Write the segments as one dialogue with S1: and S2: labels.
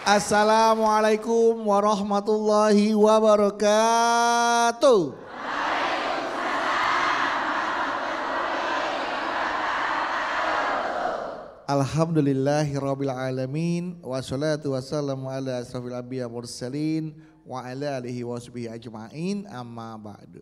S1: Assalamualaikum warahmatullahi wabarakatuh. Alhamdulillahirabbil alamin wassalatu wassalamu ala asrofil anbiya mursalin wa ala alihi wasbihi ajmain amma ba'du.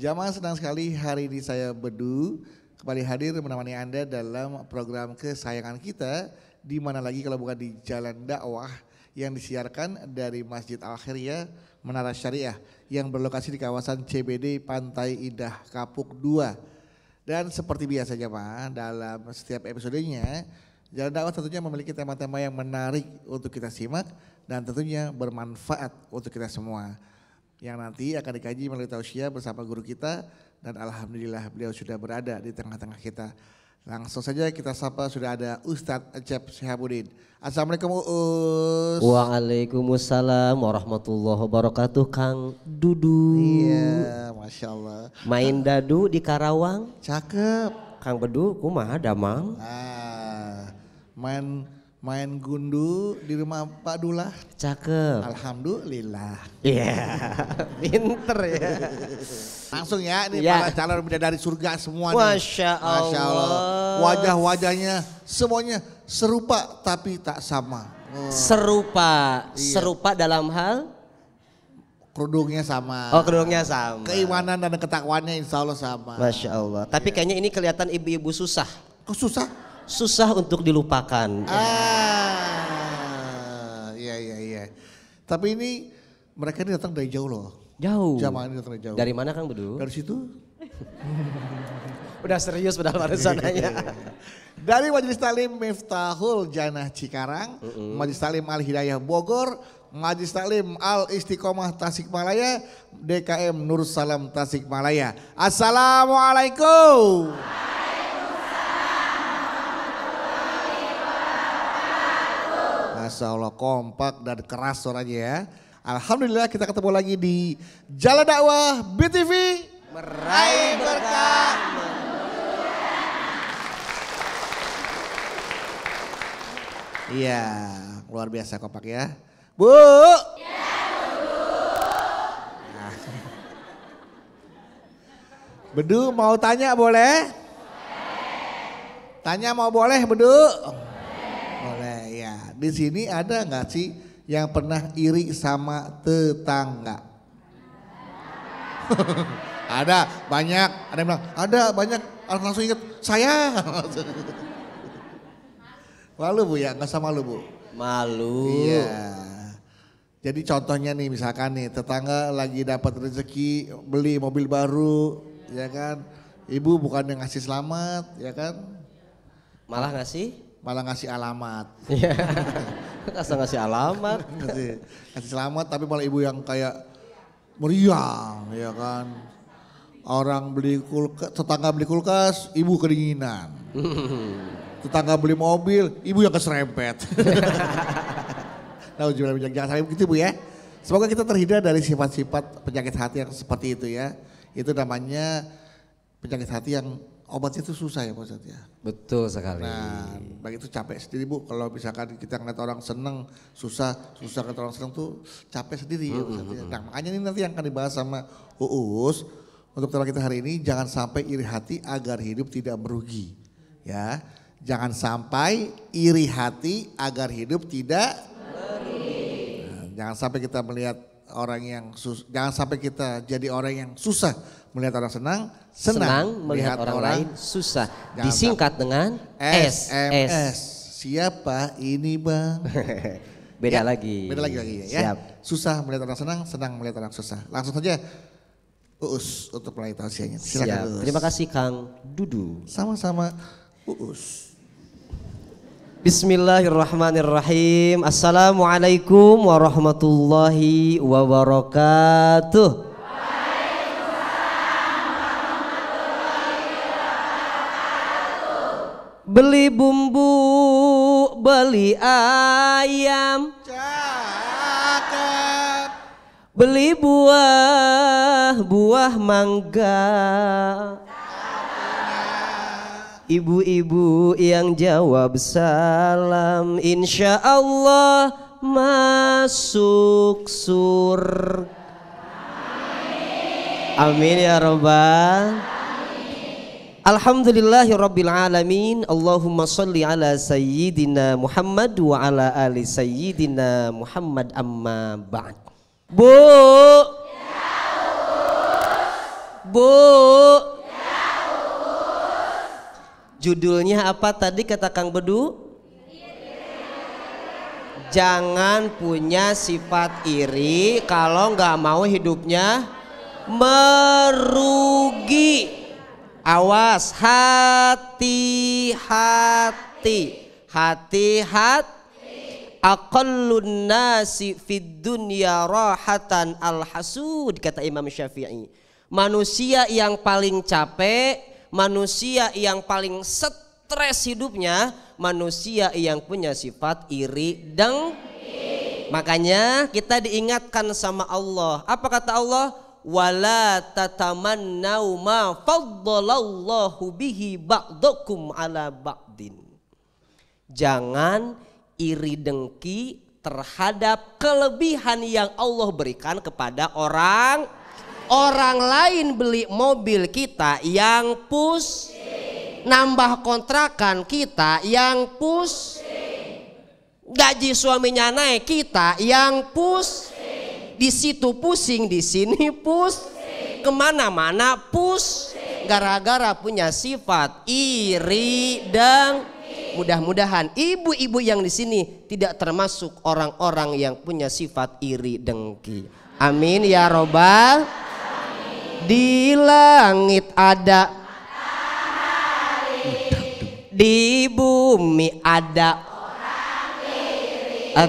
S1: Jamaah senang sekali hari ini saya Bedu kembali hadir menemani Anda dalam program kesayangan kita, di mana lagi kalau bukan di Jalan Dakwah yang disiarkan dari Masjid Al-Khairiyah Menara Syariah yang berlokasi di kawasan CBD Pantai Indah Kapuk 2. Dan seperti biasa jemaah, dalam setiap episodenya Jalan Dakwah tentunya memiliki tema-tema yang menarik untuk kita simak dan tentunya bermanfaat untuk kita semua, yang nanti akan dikaji melalui tausiah bersama guru kita, dan alhamdulillah beliau sudah berada di tengah-tengah kita. Langsung saja kita sapa, sudah ada Ustadz Acep Syihabuddin. Assalamualaikum Uus.
S2: Waalaikumsalam warahmatullahi wabarakatuh. Kang Dudu.
S1: Iya, Masya Allah.
S2: Main dadu di Karawang.
S1: Cakep.
S2: Kang Bedu kumaha damang.
S1: Main gundu di rumah Pak Dullah.
S2: Cakep.
S1: Alhamdulillah.
S2: Iya, pinter ya.
S1: Langsung ya, ini para calon bidadari surga semua nih.
S2: Masya Allah.
S1: Wajah-wajahnya semuanya serupa tapi tak sama.
S2: Serupa, iya. Serupa dalam hal?
S1: Kerudungnya sama.
S2: Oh, kerudungnya sama.
S1: Keimanan dan ketakwaannya insya Allah sama.
S2: Masya Allah. Tapi kayaknya ini kelihatan ibu-ibu susah.
S1: Kok susah?
S2: Susah untuk dilupakan.
S1: Iya. Tapi ini mereka ini datang dari jauh loh.
S2: Jauh.
S1: Jamaah ini datang dari jauh.
S2: Dari mana Kang Bedu?
S1: Dari situ.
S2: Udah serius padahal barusannya.
S1: Dari Majelis Taklim Miftahul Jannah Cikarang, Majelis Taklim Al Hidayah Bogor, Majelis Taklim Al Istiqomah Tasikmalaya, DKM Nur Salam Tasikmalaya. Assalamualaikum. Masya Allah, kompak dan keras suaranya ya. Alhamdulillah kita ketemu lagi di Jalan Dakwah BTV Meraih Berkah. Iya, luar biasa kompak ya. Bu. Ya, Bu. Nah. Bedu mau tanya boleh? Tanya mau boleh Bedu? Boleh ya. Di sini ada nggak sih yang pernah iri sama tetangga? Ada banyak. Ada yang bilang ada banyak. Langsung ingat saya. Malu Bu ya, nggak sama malu Bu?
S2: Malu.
S1: Iya. Jadi contohnya nih misalkan nih tetangga lagi dapat rezeki beli mobil baru, ya kan? Ibu bukan yang ngasih selamat, ya kan?
S2: Malah ngasih?
S1: Malah ngasih alamat.
S2: Iya. Asal ngasih alamat.
S1: Ngasih selamat tapi malah ibu yang kayak meriang, ya kan? Orang beli kulkas, tetangga beli kulkas, ibu kedinginan. Tetangga beli mobil, ibu yang keserempet. Nah, jangan sampai begitu Bu ya. Semoga kita terhindar dari sifat-sifat penyakit hati yang seperti itu ya. Itu namanya penyakit hati yang obatnya itu susah ya Pak Ustadz ya.
S2: Betul sekali.
S1: Nah, baik itu capek sendiri Bu. Kalau misalkan kita ngeliat orang seneng, susah ngeliat orang seneng tuh capek sendiri ya Pak Ustadz ya. Nah, makanya ini nanti yang akan dibahas sama Uus. Untuk tema kita hari ini, jangan sampai iri hati agar hidup tidak merugi. Ya. Jangan sampai iri hati agar hidup tidak merugi. Nah, jangan sampai kita melihat orang yang jangan sampai kita jadi orang yang susah melihat orang senang
S2: melihat orang lain susah.
S1: Jangan
S2: Disingkat dengan SMS.
S1: Siapa ini Bang?
S2: Beda lagi
S1: ya. Siap. Susah melihat orang senang melihat orang susah. Langsung saja Uus untuk mulai tausiahnya. Silakan Uus. Terima
S2: kasih Kang Dudu.
S1: Sama-sama Uus.
S2: Bismillahirrahmanirrahim. Assalamualaikum warahmatullahi wabarakatuh. Beli bumbu, beli ayam,
S1: cakep.
S2: Beli buah mangga. Ibu-ibu yang jawab salam, insya Allah masuk surga. Amin ya Rabbal. Alhamdulillahirabbil alamin. Allahumma sholli ala sayyidina Muhammad wa ala ali sayyidina Muhammad, amma ba'd. Bu. Bu. Judulnya apa tadi kata Kang Bedu? Jangan punya sifat iri kalau nggak mau hidupnya merugi. Awas, hati-hati, hati-hati. Aqallun nasi fid dunya rahatan al-hasud, kata Imam Syafi'i. Manusia yang paling capek, manusia yang paling stres hidupnya, manusia yang punya sifat iri dengki. Makanya kita diingatkan sama Allah. Apa kata Allah? Wala tatamannau ma faddalallahu bihi ba'dakum ala ba'din. Jangan iri dengki terhadap kelebihan yang Allah berikan kepada orang lain. Beli mobil kita yang pusing, nambah kontrakan kita yang pusing, gaji suaminya naik kita yang pusing. Di situ pusing, di sini pusing, kemana-mana pusing, gara-gara punya sifat iri dan mudah-mudahan ibu-ibu yang di sini tidak termasuk orang-orang yang punya sifat iri dengki. Amin ya Robbal. Di langit ada, di bumi ada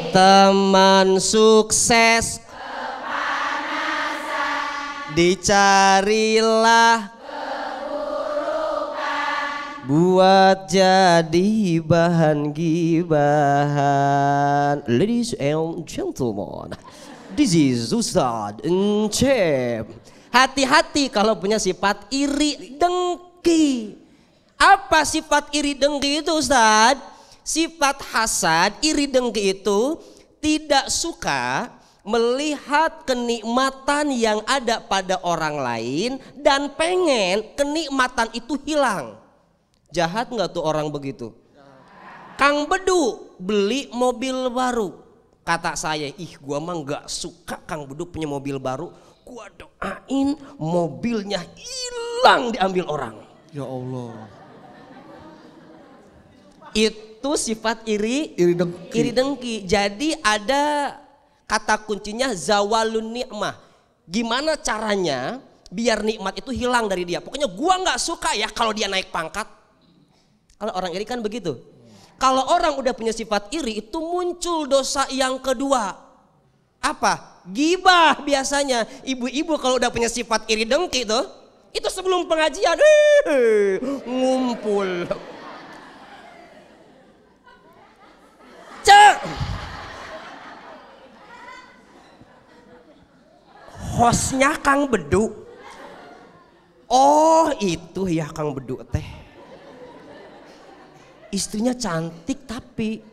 S2: teman sukses. Dicarilah keburukan buat jadi bahan gibahan. Ladies and gentlemen, this is Ustadz Encep. Hati-hati kalau punya sifat iri dengki. Apa sifat iri dengki itu, Ustadz? Sifat hasad, iri dengki itu tidak suka melihat kenikmatan yang ada pada orang lain dan pengen kenikmatan itu hilang. Jahat nggak tuh orang begitu? Kang Bedu beli mobil baru, kata saya, ih gua mah nggak suka Kang Bedu punya mobil baru, gua doain mobilnya hilang diambil orang.
S1: Ya Allah.
S2: Itu sifat iri dengki. Jadi ada kata kuncinya zawalun ni'mah. Gimana caranya biar nikmat itu hilang dari dia? Pokoknya gua nggak suka ya kalau dia naik pangkat. Kalau orang iri kan begitu. Kalau orang udah punya sifat iri itu muncul dosa yang kedua. Apa? Gibah biasanya. Ibu-ibu kalau udah punya sifat iri dengki tuh, itu sebelum pengajian ngumpul. Hostnya Kang Bedu. Oh itu ya Kang Bedu teh. Istrinya cantik tapi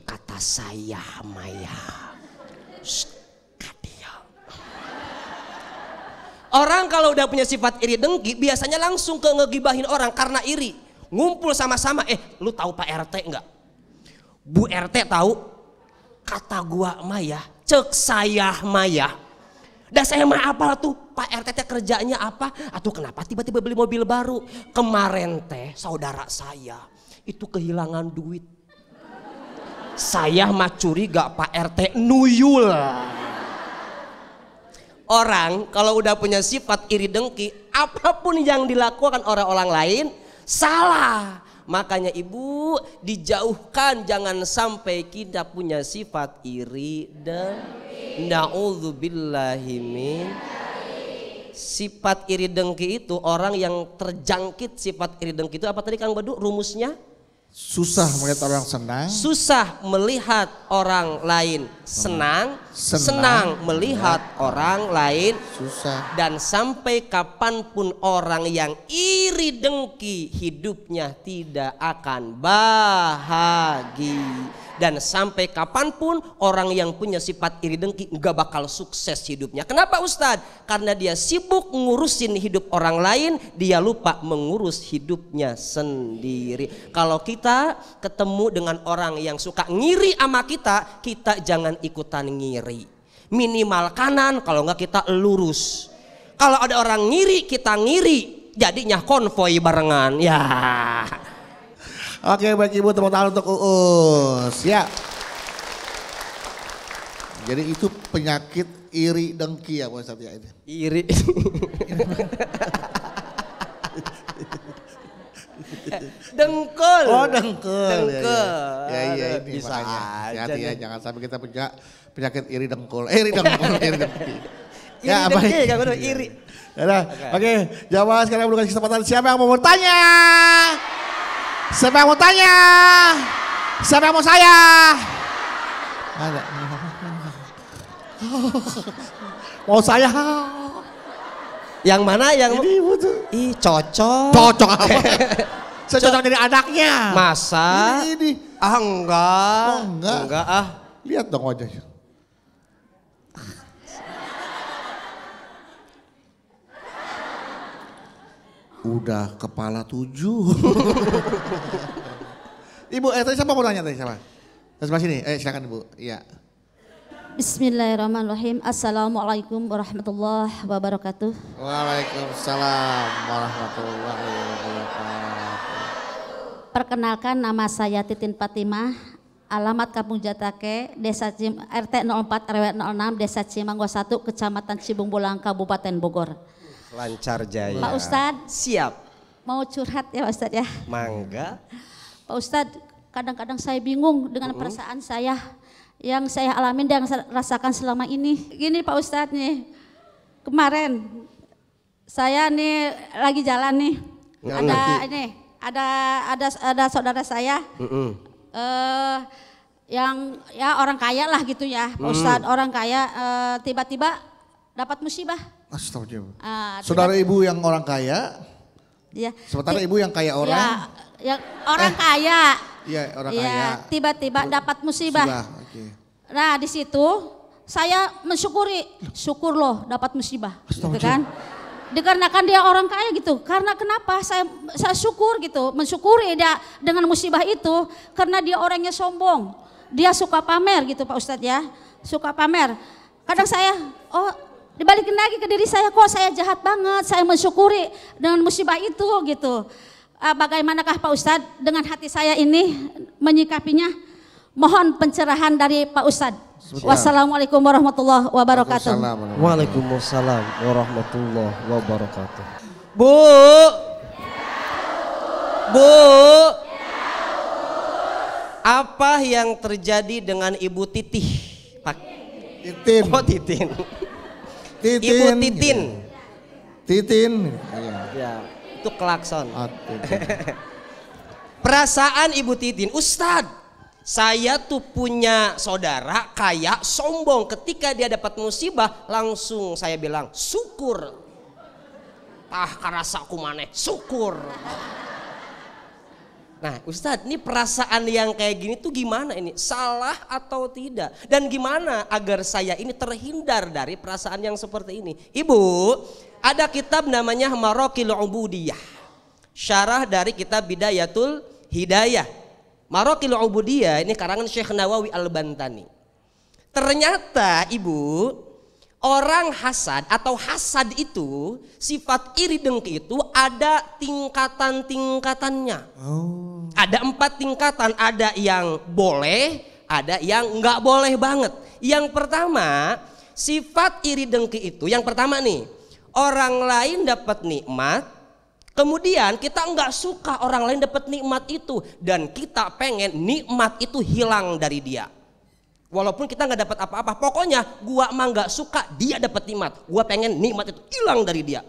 S2: kata saya Maya. Kadia. Orang kalau udah punya sifat iri dengki biasanya langsung ke ngegibahin orang karena iri. Ngumpul sama-sama, lu tahu Pak RT enggak? Bu RT tahu? Kata gua Maya, cek saya Maya. Dan saya mah apa tuh Pak RT teh kerjanya apa? Atau kenapa tiba-tiba beli mobil baru? Kemarin teh saudara saya itu kehilangan duit. Saya mah curiga Pak RT nuyul. Orang kalau udah punya sifat iri dengki, apapun yang dilakukan orang-orang lain salah. Makanya ibu dijauhkan jangan sampai kita punya sifat iri dan na'udzubillahi min. Sifat iri dengki itu orang yang terjangkit sifat iri dengki itu apa tadi Kang Bedu rumusnya?
S1: Susah melihat orang senang.
S2: Susah melihat orang lain senang. Senang melihat orang lain
S1: susah.
S2: Dan sampai kapanpun orang yang iri dengki hidupnya tidak akan bahagia. Dan sampai kapanpun orang yang punya sifat iri dengki nggak bakal sukses hidupnya. Kenapa Ustadz? Karena dia sibuk ngurusin hidup orang lain, dia lupa mengurus hidupnya sendiri. Kalau kita ketemu dengan orang yang suka ngiri sama kita, kita jangan ikutan ngiri. Minimal kanan, kalau nggak kita lurus. Kalau ada orang ngiri, kita ngiri. Jadinya konvoy barengan. Ya.
S1: Oke, baik Ibu, tepuk tangan untuk Uus. Ya. Jadi itu penyakit iri dengki ya Pak Ustadz ya ini.
S2: Iri. Dengkul.
S1: Oh dengkul.
S2: Dengkul.
S1: Ya ini
S2: bisa
S1: makanya. Hati-hati ya,
S2: nih.
S1: jangan sampai kita punya penyakit iri dengkul. Iri dengkul, iri dengki.
S2: Iri dengki, gak bener, iri.
S1: Ya, oke, jamaah sekarang belum kasih kesempatan. Siapa yang mau bertanya? Siapa yang mau tanya? Siapa yang mau saya? Ada. Mau saya?
S2: Yang mana yang
S1: Ini butuh.
S2: ih cocok.
S1: Cocok apa? Saya cocok jadi anaknya.
S2: Masa?
S1: Ini.
S2: Ah enggak.
S1: Oh, enggak.
S2: Enggak ah.
S1: Lihat dong wajahnya. Udah kepala 7. Ibu, tadi siapa mau nanya tadi siapa? Sebelah sini, silakan Ibu. Iya.
S3: Bismillahirrahmanirrahim. Assalamualaikum warahmatullahi wabarakatuh.
S1: Waalaikumsalam warahmatullahi wabarakatuh.
S3: Perkenalkan, nama saya Titin Fatimah. Alamat Kampung Jatake, Desa RT 04 RW 06, Desa Cimanggo 1, Kecamatan Cibung Bulang, Kabupaten Bogor.
S2: Lancar jaya.
S3: Pak Ustadz,
S2: Siap.
S3: mau curhat ya Pak Ustadz ya.
S2: Mangga.
S3: Pak Ustadz, kadang-kadang saya bingung dengan perasaan saya yang saya alami dan saya rasakan selama ini. Gini Pak Ustadz nih, kemarin saya nih lagi jalan nih, ada saudara saya yang ya orang kaya lah gitu ya, Pak Ustadz, orang kaya tiba-tiba dapat musibah.
S1: Astagfirullah. Saudara Ibu yang orang kaya,
S3: Ya.
S1: sementara Ibu yang kaya orang.
S3: Ya, yang orang kaya.
S1: Iya, orang
S3: Ya,
S1: kaya.
S3: tiba-tiba dapat musibah.
S1: Okay.
S3: Nah, di situ saya mensyukuri, syukur loh dapat musibah, gitu kan? Dikarenakan dia orang kaya gitu. Karena kenapa? Saya syukur gitu, mensyukuri dia dengan musibah itu karena dia orangnya sombong. Dia suka pamer gitu Pak Ustadz ya, suka pamer. Kadang saya, dibalikin lagi ke diri saya, kok saya jahat banget, saya mensyukuri dengan musibah itu gitu. Bagaimanakah Pak Ustadz dengan hati saya ini menyikapinya? Mohon pencerahan dari Pak Ustadz. Wassalamualaikum warahmatullahi wabarakatuh.
S2: Waalaikumsalam warahmatullahi wabarakatuh. Bu. Bu. Apa yang terjadi dengan Ibu Titih? Pak.
S1: Titin.
S2: Oh Titin.
S1: Titin.
S2: Ibu Titin.
S1: Titin.
S2: Ya, itu klakson.
S1: Titin.
S2: Perasaan Ibu Titin, Ustadz, saya tuh punya saudara kaya sombong. Ketika dia dapat musibah, langsung saya bilang syukur. Tah karasaku maneh, syukur. Nah Ustadz, ini perasaan yang kayak gini tuh gimana ini? Salah atau tidak? Dan gimana agar saya ini terhindar dari perasaan yang seperti ini? Ibu, ada kitab namanya Maraqil Ubudiyah. Syarah dari kitab Bidayatul Hidayah. Maraqil Ubudiyah ini karangan Syekh Nawawi Al-Bantani. Ternyata Ibu, orang hasad atau hasad itu, sifat iri dengki itu ada tingkatan-tingkatannya. Ada 4 tingkatan, ada yang boleh, ada yang nggak boleh banget. Yang pertama, sifat iri dengki itu, yang pertama nih, orang lain dapat nikmat, kemudian kita nggak suka orang lain dapat nikmat itu, dan kita pengen nikmat itu hilang dari dia. Walaupun kita nggak dapat apa-apa, pokoknya gua mah nggak suka dia dapat nikmat, gua pengen nikmat itu hilang dari dia.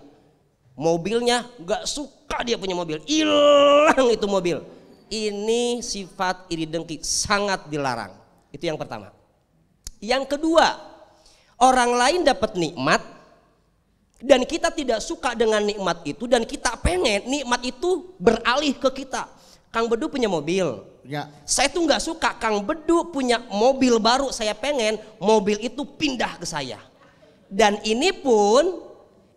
S2: Mobilnya nggak suka dia punya mobil, hilang itu mobil. Ini sifat iri dengki, sangat dilarang. Itu yang pertama. Yang kedua, orang lain dapat nikmat dan kita tidak suka dengan nikmat itu, dan kita pengen nikmat itu beralih ke kita. Kang Bedu punya mobil.
S1: Ya.
S2: Saya tuh nggak suka Kang Bedu punya mobil baru. Saya pengen mobil itu pindah ke saya. Dan ini pun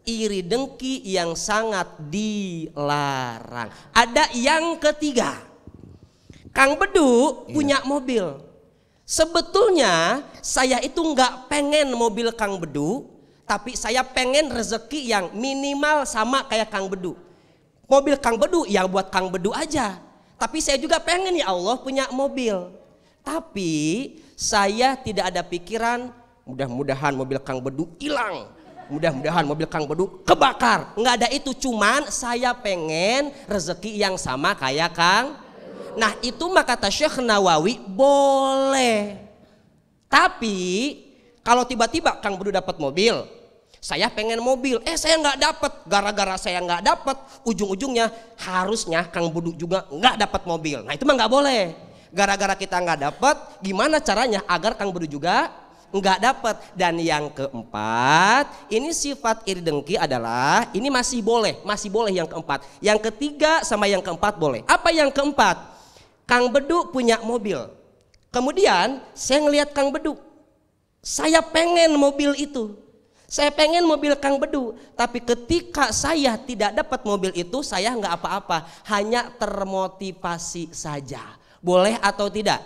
S2: iri dengki yang sangat dilarang. Ada yang ketiga. Kang Bedu punya mobil. Sebetulnya saya itu nggak pengen mobil Kang Bedu. Tapi saya pengen rezeki yang minimal sama kayak Kang Bedu. Mobil Kang Bedu ya buat Kang Bedu aja. Tapi saya juga pengen ya Allah punya mobil. Tapi saya tidak ada pikiran mudah-mudahan mobil Kang Bedu hilang. Mudah-mudahan mobil Kang Bedu kebakar. Nggak ada itu, cuman saya pengen rezeki yang sama kayak Kang. Nah itu mah kata Syekh Nawawi boleh. Tapi kalau tiba-tiba Kang Bedu dapat mobil, saya pengen mobil, saya nggak dapat. Gara-gara saya nggak dapat, ujung-ujungnya harusnya Kang Bedu juga nggak dapat mobil. Nah itu mah nggak boleh. Gara-gara kita nggak dapat, gimana caranya agar Kang Bedu juga nggak dapat? Dan yang keempat, ini sifat iri dengki adalah ini masih boleh yang keempat. Yang ketiga sama yang keempat boleh. Apa yang keempat? Kang Bedu punya mobil. Kemudian saya ngelihat Kang Bedu, saya pengen mobil itu. Saya pengen mobil Kang Bedu, tapi ketika saya tidak dapat mobil itu, saya nggak apa-apa, hanya termotivasi saja. Boleh atau tidak?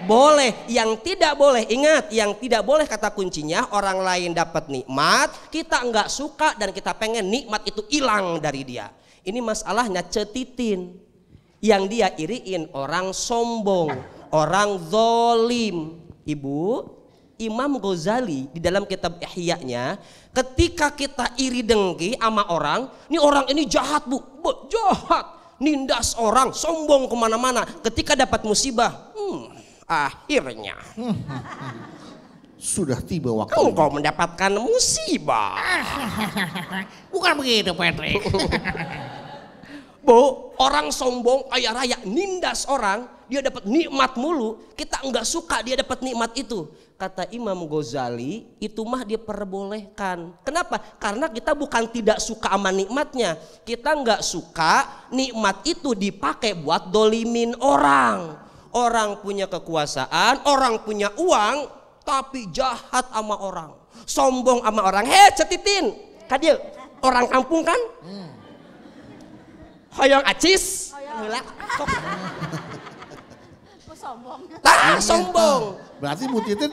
S2: Boleh. Yang tidak boleh, ingat, yang tidak boleh kata kuncinya orang lain dapat nikmat, kita nggak suka dan kita pengen nikmat itu hilang dari dia. Ini masalahnya cetitin, yang dia iriin orang sombong, orang zolim. Ibu, Imam Ghazali di dalam kitab Ihya-nya, ketika kita iri dengki sama orang, ini orang ini jahat bu, jahat, nindas orang, sombong kemana-mana. Ketika dapat musibah, akhirnya
S1: Sudah tiba waktu.
S2: engkau mendapatkan musibah.
S4: Bukan begitu, Patrick.
S2: Bu, orang sombong, kaya raya, nindas orang, dia dapat nikmat mulu, kita enggak suka dia dapat nikmat itu. Kata Imam Ghazali, itu mah diperbolehkan. Kenapa? Karena kita bukan tidak suka sama nikmatnya, kita enggak suka nikmat itu dipakai buat dolimin orang. Orang punya kekuasaan, orang punya uang, tapi jahat sama orang, sombong sama orang. Cetitin, kadil, orang kampung kan? Hoyong acis, sombong.
S1: Berarti Bu Titin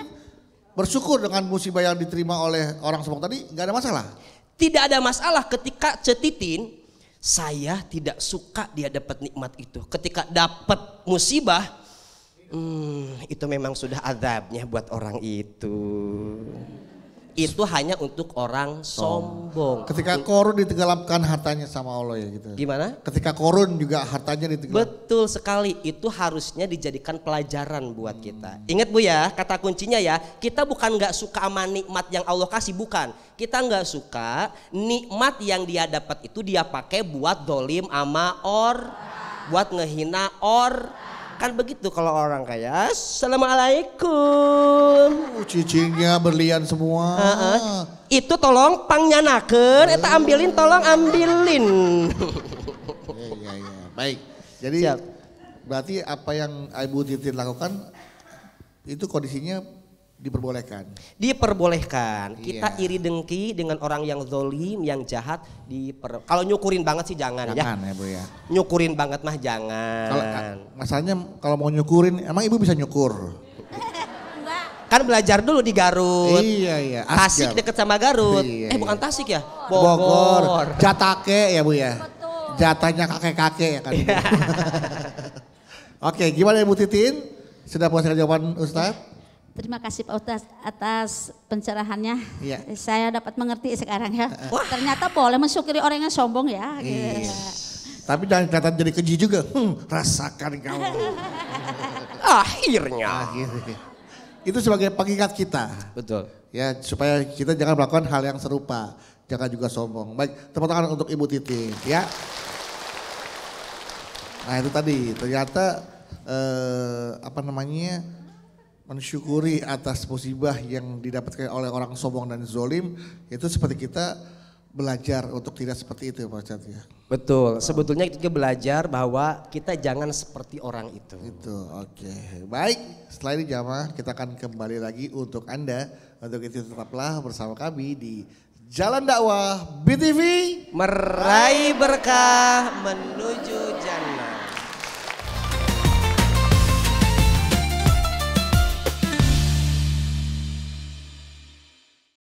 S1: bersyukur dengan musibah yang diterima oleh orang sombong tadi, nggak ada masalah.
S2: Tidak ada masalah ketika cetitin, saya tidak suka dia dapat nikmat itu. Ketika dapat musibah, itu memang sudah azabnya buat orang itu. Itu hanya untuk orang sombong.
S1: Ketika korun ditenggelamkan hartanya sama Allah ya gitu.
S2: Gimana?
S1: Ketika korun juga hartanya ditenggelamkan.
S2: Betul sekali, itu harusnya dijadikan pelajaran buat kita. Ingat Bu ya, kata kuncinya ya, kita bukan nggak suka sama nikmat yang Allah kasih, bukan. Kita nggak suka nikmat yang dia dapat itu dia pakai buat dolim ama buat ngehina Kan begitu kalau orang kaya. Assalamualaikum.
S1: Cicingnya berlian semua.
S2: Itu tolong pangyanakeun, eta ambilin, tolong ambilin.
S1: Iya. Baik. Jadi
S2: Siap.
S1: berarti apa yang Ibu Titin lakukan itu kondisinya diperbolehkan.
S2: Diperbolehkan. Kita
S1: Iya.
S2: iri dengki dengan orang yang zolim, yang jahat. Kalau nyukurin banget sih jangan ya.
S1: Jangan ya Bu ya.
S2: Nyukurin banget mah
S1: Kalau
S2: jangan.
S1: masalahnya kalau mau nyukurin, emang Ibu bisa nyukur?
S2: Kan belajar dulu di Garut.
S1: Iya.
S2: Tasik deket sama Garut.
S1: Iya.
S2: Bukan Tasik ya?
S1: Bogor. Jatake ya Bu ya. Jatahnya kakek-kakek ya kan. Oke, gimana Ibu Titin? Sudah puas dengan jawaban Ustadz?
S3: Terima kasih Pak Ustaz atas pencerahannya.
S1: Iya.
S3: Saya dapat mengerti sekarang ya. Ternyata boleh mensyukuri orang yang sombong ya.
S1: Iya.
S3: Gitu.
S1: Tapi jangan kelihatan jadi keji juga. Rasakan kau.
S2: Akhirnya.
S1: Itu sebagai pengingat kita.
S2: Betul.
S1: Ya, supaya kita jangan melakukan hal yang serupa. Jangan juga sombong. Baik, tepuk tangan untuk Ibu Titin ya. Nah itu tadi ternyata mensyukuri atas musibah yang didapatkan oleh orang sombong dan zolim itu seperti kita belajar untuk tidak seperti itu ya Pak Ustadz ya.
S2: Betul, sebetulnya itu juga belajar bahwa kita jangan seperti orang itu.
S1: Itu oke. Baik, setelah ini jamaah kita akan kembali lagi untuk Anda. Untuk itu tetaplah bersama kami di Jalan Dakwah BTV.
S2: Meraih berkah menuju jannah.